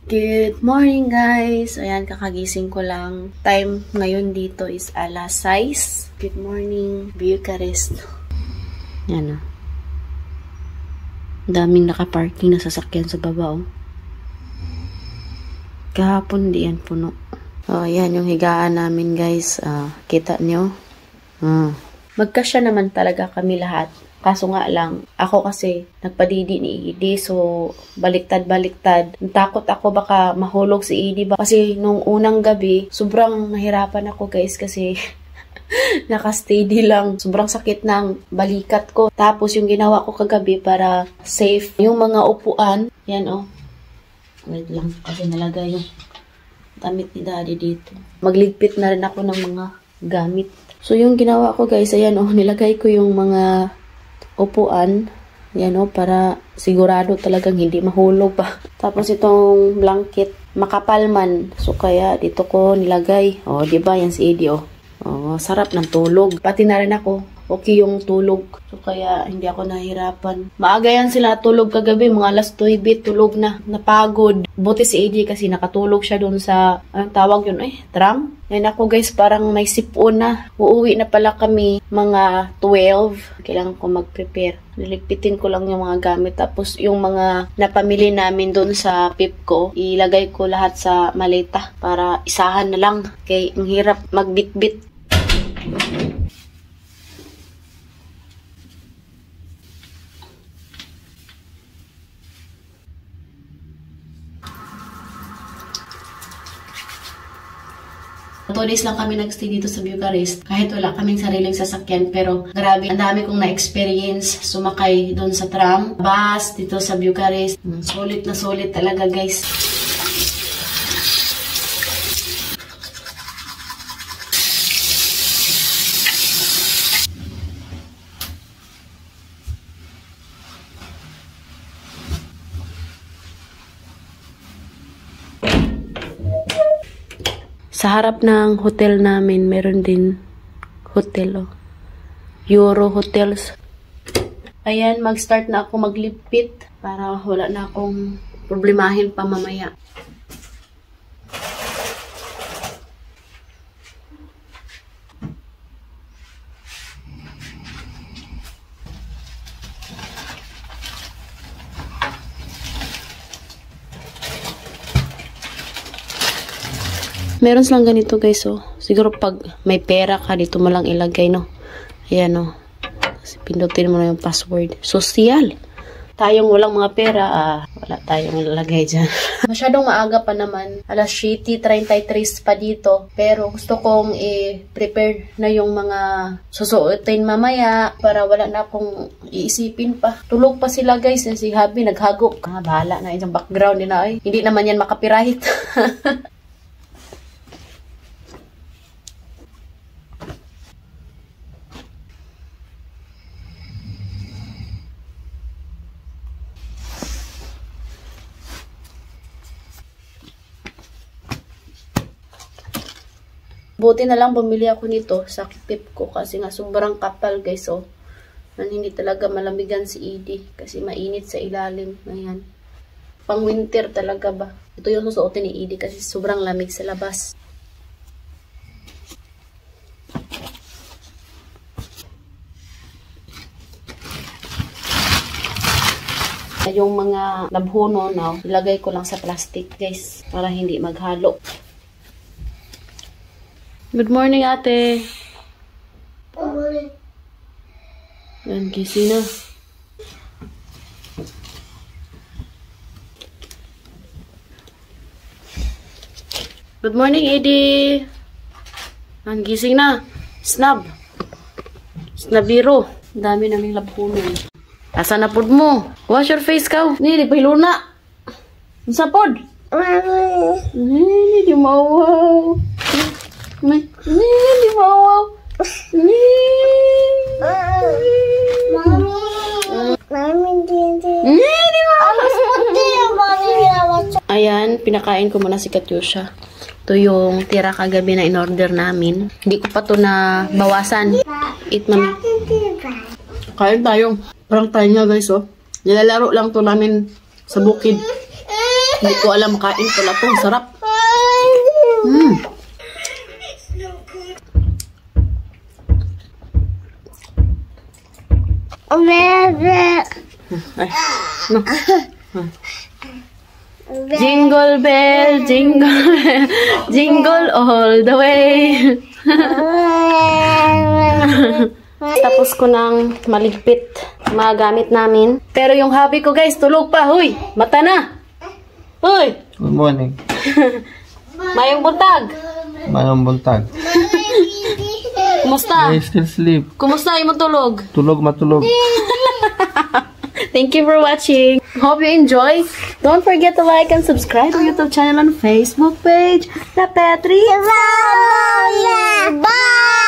Good morning guys! Ayan, kakagising ko lang. Time ngayon dito is alas 6. Good morning, Bucharest. Yan o. Daming nakaparking na sasakyan sa baba o. Kahapon di yan puno. O, ayan yung higaan namin guys. Kita nyo? Magkasya naman talaga kami lahat. Kaso nga lang, ako kasi nagpadidi ni Edie, so baliktad-baliktad. Takot ako baka mahulog si Edie ba? Kasi nung unang gabi, sobrang nahirapan ako guys kasi naka-steady lang. Sobrang sakit ng balikat ko. Tapos yung ginawa ko kagabi para safe, yung mga upuan, yan oh. Wait lang, kasi nalagay yung damit ni Daddy dito. Magligpit na rin ako ng mga gamit. So yung ginawa ko guys, ayan oh, nilagay ko yung mga upuan, yan o, para sigurado talagang hindi mahulog pa. Tapos itong blanket, makapal man. So kaya dito ko nilagay. O, diba yan si Edie o. O, sarap ng tulog. Pati na rin ako, okay yung tulog. So kaya hindi ako nahihirapan. Maaga yan sila tulog kagabi, mga alas 9 tulog na. Napagod. Buti si Edie kasi nakatulog siya dun sa, anong tawag yun? Tram? Yan ako guys, parang may sipon na. Uuwi na pala kami mga 12. Kailangan ko mag-prepare. Niligpitin ko lang yung mga gamit. Tapos yung mga napamili namin doon sa Pipco, ilagay ko lahat sa maleta para isahan na lang. Kaya ang hirap magbitbit. Two days lang kami nagstay dito sa Bucharest. Kahit wala kaming sariling sasakyan. Pero grabe, ang dami kong na-experience sumakay doon sa tram. Bus dito sa Bucharest. Solid na solid talaga guys. Sa harap ng hotel namin, meron din hotel, oh. Euro Hotels. Ayan, mag-start na ako maglipit para wala na akong problemahin pa mamaya. Meron silang ganito guys, oh. Siguro pag may pera ka, dito mo lang ilagay, no. Ayan, oh. Kasi pindutin mo na yung password. Social. Tayong walang mga pera, wala tayong ilalagay dyan. Masyadong maaga pa naman. Alas 7:33 pa dito. Pero gusto kong i-prepare na yung mga susuotin mamaya para wala na akong iisipin pa. Tulog pa sila guys. Si Habi naghagok. Bahala na yung background nila. Hindi naman yan makapirahit. Buti na lang bumili ako nito sa Pipco kasi nga sobrang kapal guys, oh. Hindi talaga malamigan si Edie kasi mainit sa ilalim. Ayan. Pang winter talaga ba. Ito yung susuotin ni Edie kasi sobrang lamig sa labas. Yung mga labhono na ilagay ko lang sa plastic guys para hindi maghalo. Good morning, ate. Good morning. Yan, gising na. Good morning, Edie. Yan, gising na. Snab. Snabiro. Dami naming labhunon. Asa na pod mo? Wash your face ka. Hindi, pahilo na. Sa pod? Hindi, di mawaw. Hindi mawaw. Ayan, pinakain ko muna si Katyusha. Ito yung tira kagabi na in-order namin. Hindi ko pa to na bawasan. Eat, mami. Kain tayo. Parang tayo nga guys, oh. Nilalaro lang to namin sa bukid. Hindi ko alam kain pala to. Sarap. Mm. Ay. No. Jingle bell, jingle, jingle all the way. Tapos ko ng maligpit mga gamit namin. Pero yung hobby ko guys, tulog pa. Huy, mata na. Huy. Good morning. Mayong buntag. Mayong buntag. Kumusta? I still sleep. Kumusta yung tulog? Tulog matulog. Thank you for watching. Hope you enjoy. Don't forget to like and subscribe to our YouTube channel and Facebook page. La Petri. Bye!